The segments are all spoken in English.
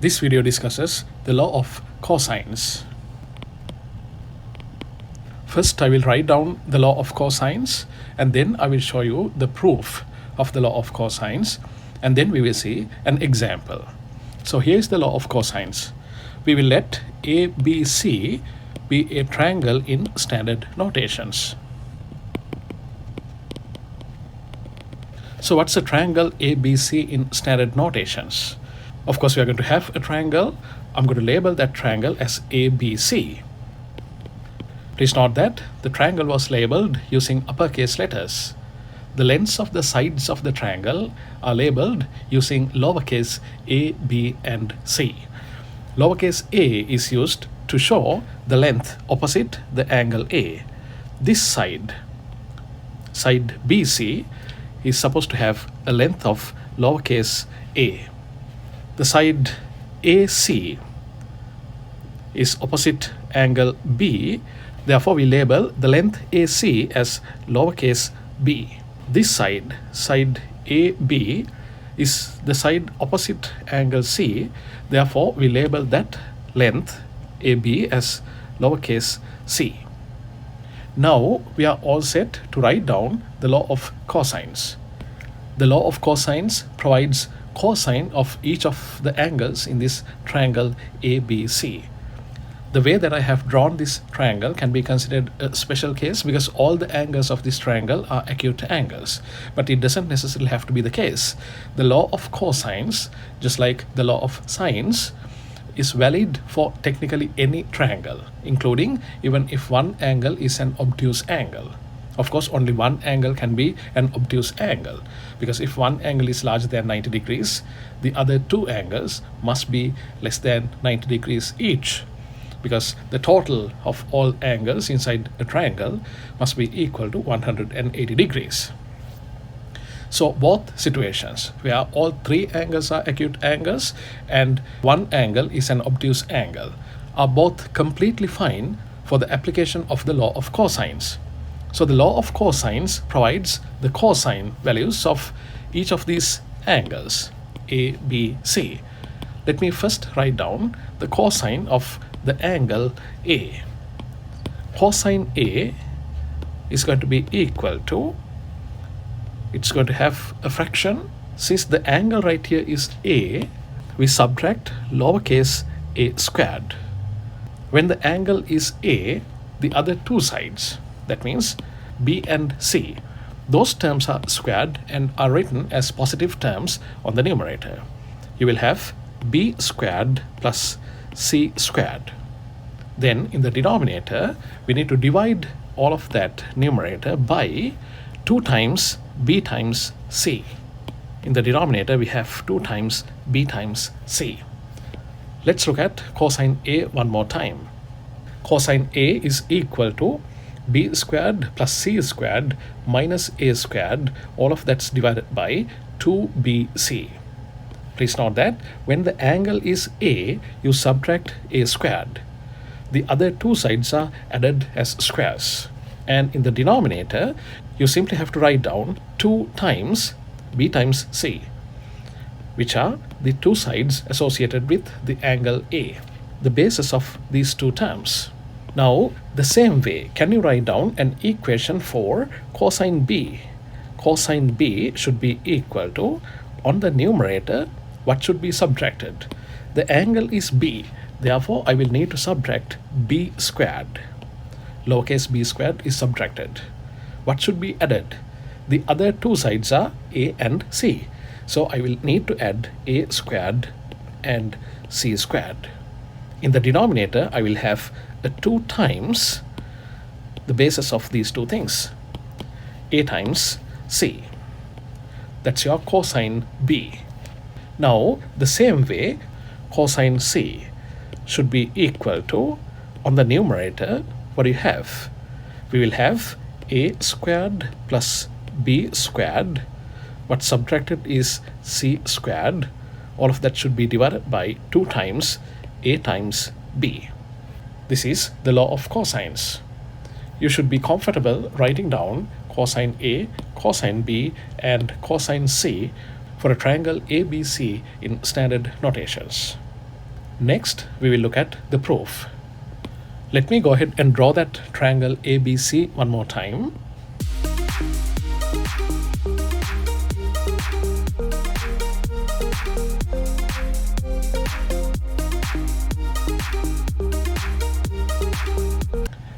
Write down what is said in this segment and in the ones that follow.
This video discusses the law of cosines. First, I will write down the law of cosines, and then I will show you the proof of the law of cosines, and then we will see an example. So here is the law of cosines. We will let ABC be a triangle in standard notations. So what's a triangle ABC in standard notations? Of course, we are going to have a triangle. I'm going to label that triangle as ABC. Please note that the triangle was labeled using uppercase letters. The lengths of the sides of the triangle are labeled using lowercase a, b, and c. Lowercase a is used to show the length opposite the angle A. This side BC, is supposed to have a length of lowercase a. The side AC is opposite angle B. Therefore, we label the length AC as lowercase b. This side AB, is the side opposite angle C. Therefore, we label that length AB as lowercase c. Now, we are all set to write down the law of cosines. The law of cosines provides cosine of each of the angles in this triangle ABC. The way that I have drawn this triangle can be considered a special case because all the angles of this triangle are acute angles. But it doesn't necessarily have to be the case. The law of cosines, just like the law of sines, is valid for technically any triangle, including even if one angle is an obtuse angle. Of course, only one angle can be an obtuse angle, because if one angle is larger than 90 degrees, the other two angles must be less than 90 degrees each, because the total of all angles inside a triangle must be equal to 180 degrees. So both situations, where all three angles are acute angles and one angle is an obtuse angle, are both completely fine for the application of the law of cosines. So the law of cosines provides the cosine values of each of these angles, A, B, C. Let me first write down the cosine of the angle A. Cosine A is going to be equal to, it's going to have a fraction. Since the angle right here is A, we subtract lowercase a squared. When the angle is A, the other two sides, that means B and C, those terms are squared and are written as positive terms on the numerator. You will have B squared plus C squared. Then in the denominator, we need to divide all of that numerator by 2 times B times C. In the denominator, we have 2 times B times C. Let's look at cosine A one more time. Cosine A is equal to B squared plus C squared minus A squared, all of that's divided by 2BC. Please note that when the angle is A, you subtract A squared. The other two sides are added as squares. And in the denominator, you simply have to write down 2 times B times C, which are the two sides associated with the angle A, the basis of these two terms. Now, the same way, can you write down an equation for cosine B? Cosine B should be equal to, on the numerator, what should be subtracted? The angle is B, therefore I will need to subtract B squared. Lowercase b squared is subtracted. What should be added? The other two sides are A and C, so I will need to add A squared and C squared. In the denominator, I will have 2 times the basis of these two things, A times C. That's your cosine B. Now, the same way, cosine C should be equal to, on the numerator, what do you have? We will have A squared plus B squared. What subtracted is C squared. All of that should be divided by 2 times A times B. This is the law of cosines. You should be comfortable writing down cosine A, cosine B, and cosine C for a triangle ABC in standard notations. Next, we will look at the proof. Let me go ahead and draw that triangle ABC one more time.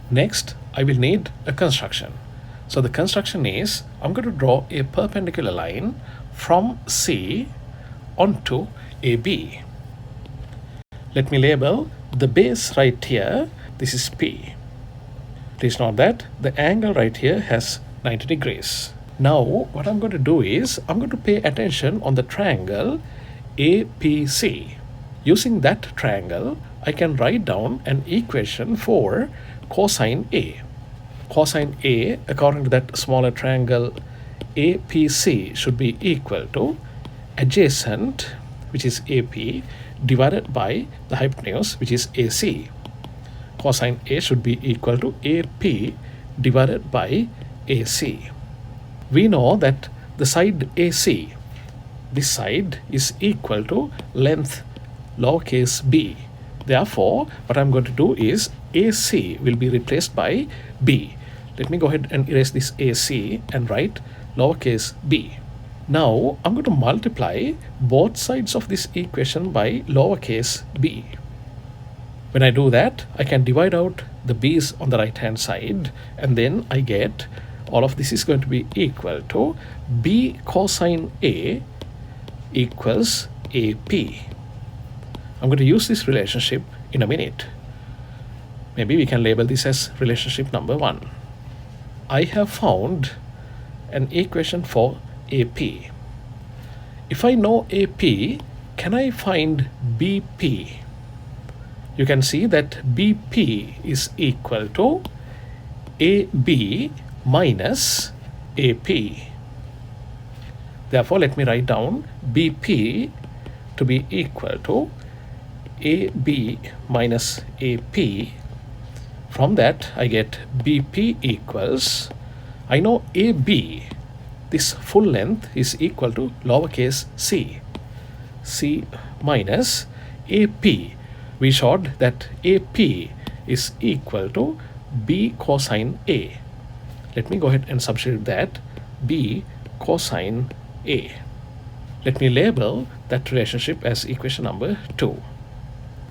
Next, I will need a construction. So the construction is, I'm going to draw a perpendicular line from C onto AB. Let me label the base right here. This is P. Please note that the angle right here has 90 degrees. Now, what I'm going to do is, I'm going to pay attention on the triangle APC. Using that triangle, I can write down an equation for cosine A. Cosine A, according to that smaller triangle APC, should be equal to adjacent, which is AP, divided by the hypotenuse, which is AC. Cosine A should be equal to AP divided by AC. We know that the side AC, this side, is equal to length lowercase b. Therefore, what I'm going to do is AC will be replaced by B. Let me go ahead and erase this AC and write lowercase b. Now, I'm going to multiply both sides of this equation by lowercase b. When I do that, I can divide out the b's on the right hand side, and then I get all of this is going to be equal to b cosine A equals AP. I'm going to use this relationship in a minute. Maybe we can label this as relationship number 1. I have found an equation for AP. If I know AP, can I find BP? You can see that BP is equal to AB minus AP. Therefore, let me write down BP to be equal to AB minus AP. From that, I get BP equals, I know AB, this full length is equal to lowercase c. C minus AP. We showed that AP is equal to B cosine A. Let me go ahead and substitute that B cosine A. Let me label that relationship as equation number 2.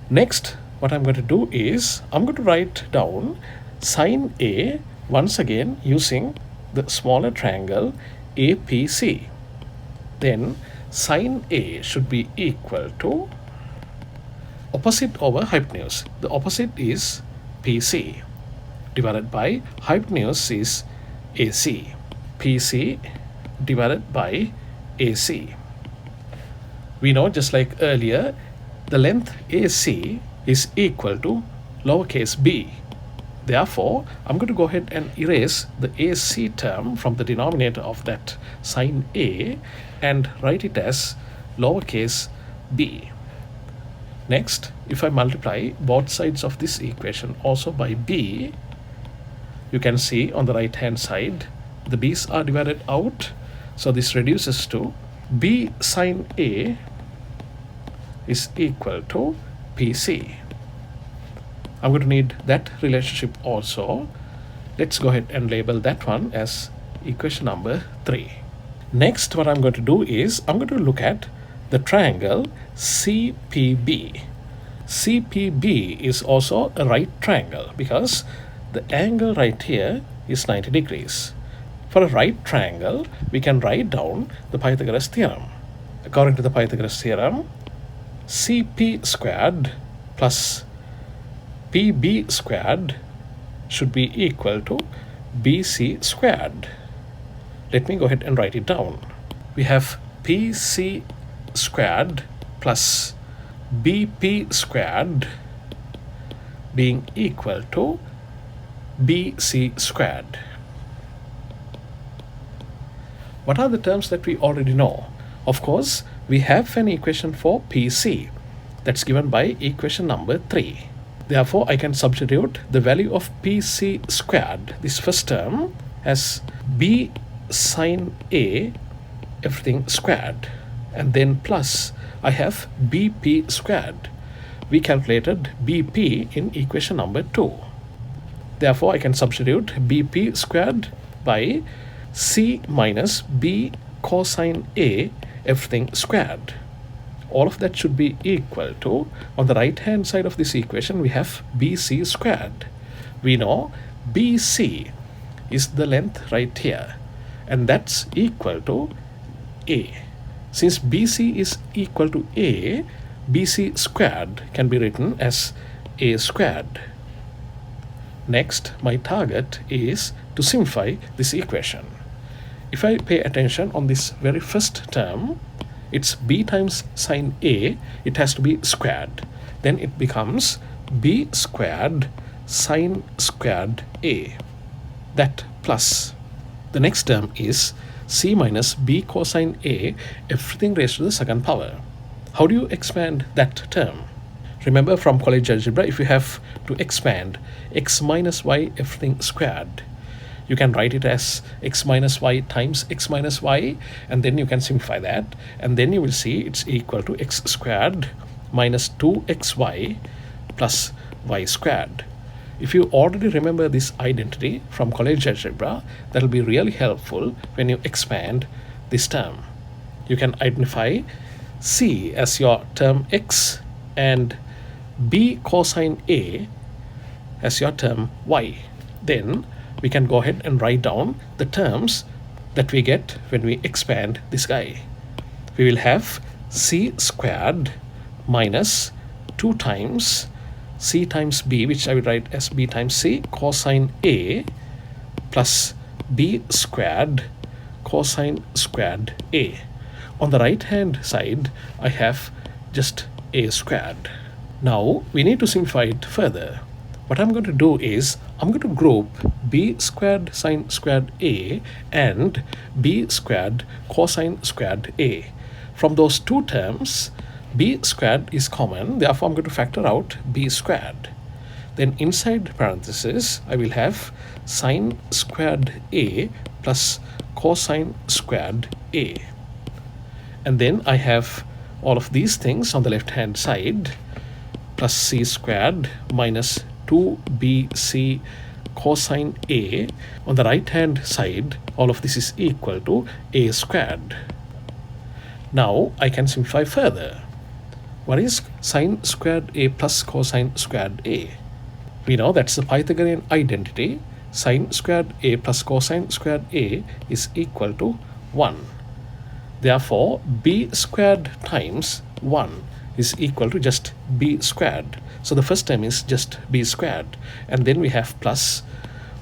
Next, what I'm going to do is, I'm going to write down sine A once again using the smaller triangle APC. Then sine A should be equal to opposite over hypotenuse. The opposite is PC divided by hypotenuse is AC. PC divided by AC. We know, just like earlier, the length AC is equal to lowercase b. Therefore, I'm going to go ahead and erase the AC term from the denominator of that sine A and write it as lowercase b. Next, if I multiply both sides of this equation also by b, you can see on the right hand side the b's are divided out, so this reduces to b sine A is equal to PC. I'm going to need that relationship also. Let's go ahead and label that one as equation number 3. Next, what I'm going to do is, I'm going to look at the triangle CPB. CPB is also a right triangle because the angle right here is 90 degrees. For a right triangle, we can write down the Pythagoras theorem. According to the Pythagoras theorem, CP squared plus PB squared should be equal to BC squared. Let me go ahead and write it down. We have PC squared plus BP squared being equal to BC squared. What are the terms that we already know? Of course, we have an equation for PC that's given by equation number 3. Therefore, I can substitute the value of PC squared, this first term, as B sine A, everything squared, and then plus I have BP squared. we calculated BP in equation number 2. Therefore, I can substitute BP squared by C minus B cosine A everything squared. All of that should be equal to, on the right hand side of this equation, we have BC squared. We know BC is the length right here, and that's equal to A. Since BC is equal to A, BC squared can be written as A squared. Next, my target is to simplify this equation. If I pay attention on this very first term, it's B times sine A, it has to be squared. Then it becomes B squared sine squared A. That plus. The next term is C minus B cosine A, everything raised to the second power. How do you expand that term? Remember from college algebra, if you have to expand x minus y everything squared, you can write it as x minus y times x minus y, and then you can simplify that, and then you will see it's equal to x squared minus 2xy plus y squared. If you already remember this identity from college algebra, that will be really helpful when you expand this term. You can identify C as your term x and B cosine A as your term y. Then we can go ahead and write down the terms that we get when we expand this guy. We will have C squared minus 2 times C times B, which I will write as B times C cosine A, plus B squared cosine squared A. On the right hand side, I have just A squared. Now we need to simplify it further. What I'm going to do is I'm going to group B squared sine squared A and B squared cosine squared A. From those two terms, B squared is common, therefore I'm going to factor out B squared. Then inside parentheses, I will have sine squared A plus cosine squared A. And then I have all of these things on the left hand side, plus C squared minus 2bc cosine A. On the right hand side, all of this is equal to A squared. Now I can simplify further. What is sine squared A plus cosine squared A? We know that's the Pythagorean identity. Sine squared A plus cosine squared A is equal to 1. Therefore, B squared times 1 is equal to just B squared. So the first term is just B squared. And then we have plus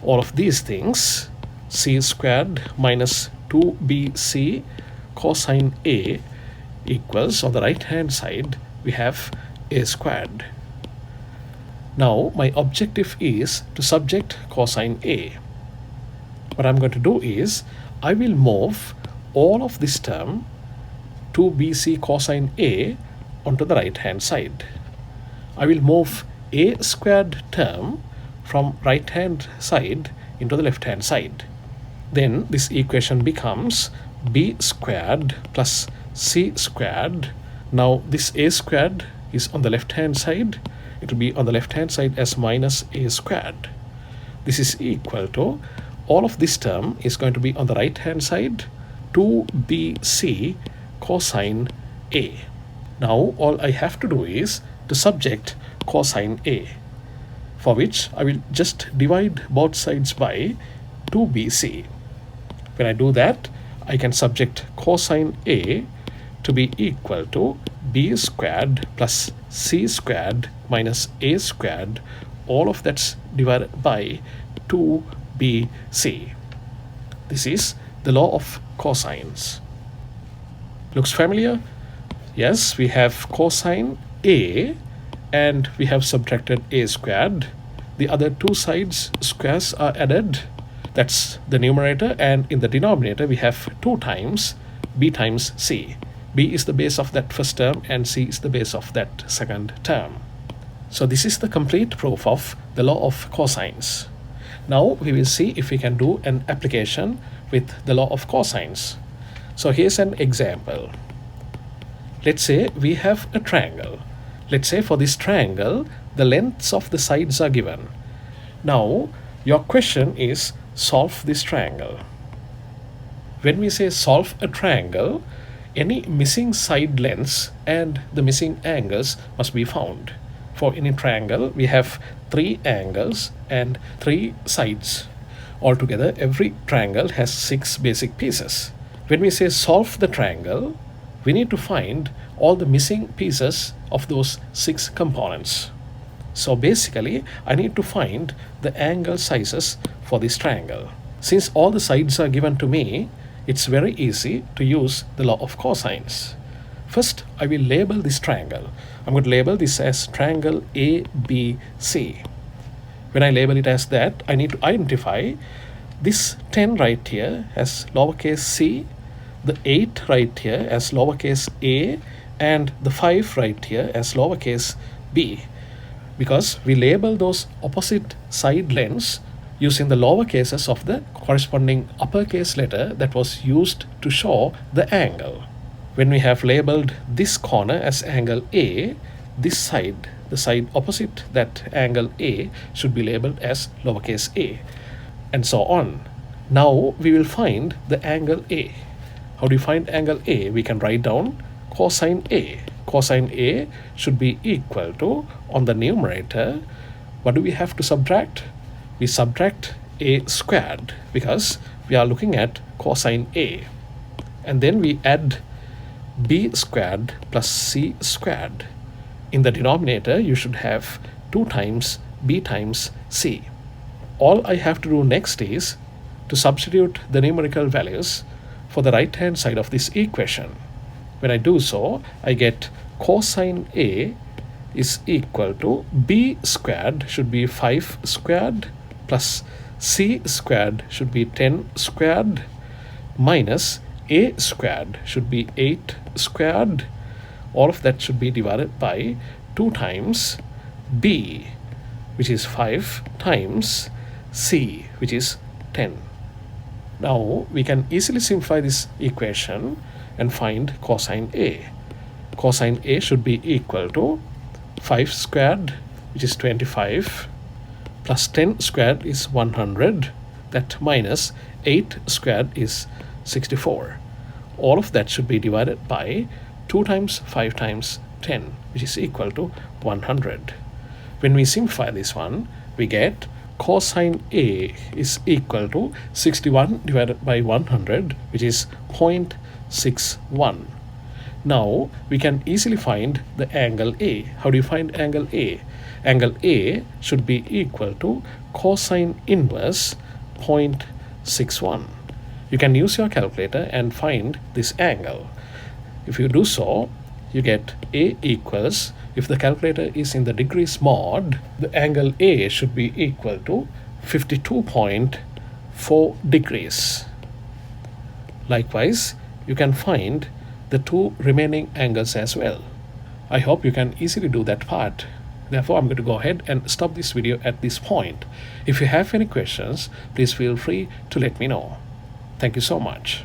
all of these things. C squared minus 2bc cosine A equals, on the right hand side, we have A squared. Now my objective is to subject cosine A. What I'm going to do is I will move all of this term 2bc cosine A onto the right hand side. I will move A squared term from right hand side into the left hand side. Then this equation becomes B squared plus C squared. Now this A squared is on the left hand side. It will be on the left hand side as minus A squared. This is equal to, all of this term is going to be on the right hand side, 2bc cosine A. Now all I have to do is to subject cosine A, for which I will just divide both sides by 2bc. When I do that, I can subject cosine A to be equal to B squared plus C squared minus A squared, all of that's divided by 2bc. This is the law of cosines. Looks familiar? Yes, we have cosine A and we have subtracted A squared. The other two sides squares are added. That's the numerator, and in the denominator we have 2 times B times C. B is the base of that first term and C is the base of that second term. So this is the complete proof of the law of cosines. Now we will see if we can do an application with the law of cosines. So here's an example. Let's say we have a triangle. Let's say for this triangle, the lengths of the sides are given. Now, your question is solve this triangle. When we say solve a triangle, any missing side lengths and the missing angles must be found. For any triangle, we have 3 angles and 3 sides. Altogether, every triangle has 6 basic pieces. When we say solve the triangle, we need to find all the missing pieces of those 6 components. So basically, I need to find the angle sizes for this triangle. Since all the sides are given to me, it's very easy to use the law of cosines. First, I will label this triangle. I'm going to label this as triangle ABC. When I label it as that, I need to identify this 10 right here as lowercase c, the 8 right here as lowercase a, and the 5 right here as lowercase b, because we label those opposite side lengths using the lower cases of the corresponding uppercase letter that was used to show the angle. When we have labeled this corner as angle A, this side, the side opposite that angle A, should be labeled as lowercase a, and so on. Now we will find the angle A. How do you find angle A? We can write down cosine A. Cosine A should be equal to, on the numerator, what do we have to subtract? We subtract A squared because we are looking at cosine A. And then we add B squared plus C squared. In the denominator, you should have 2 times B times C. All I have to do next is to substitute the numerical values for the right hand side of this equation. When I do so, I get cosine A is equal to B squared should be 5 squared plus C squared should be 10 squared minus A squared should be 8 squared. All of that should be divided by 2 times B, which is 5, times C, which is 10. Now we can easily simplify this equation and find cosine A. Cosine A should be equal to 5 squared, which is 25, plus 10 squared is 100, that minus 8 squared is 64. All of that should be divided by 2 times 5 times 10, which is equal to 100. When we simplify this one, we get cosine A is equal to 61 divided by 100, which is 0.61. Now we can easily find the angle A. How do you find angle A? Angle A should be equal to cosine inverse 0.61. You can use your calculator and find this angle. If you do so, you get A equals, if the calculator is in the degrees mod, the angle A should be equal to 52.4 degrees. Likewise, you can find the 2 remaining angles as well. I hope you can easily do that part. Therefore, I'm going to go ahead and stop this video at this point. If you have any questions, please feel free to let me know. Thank you so much.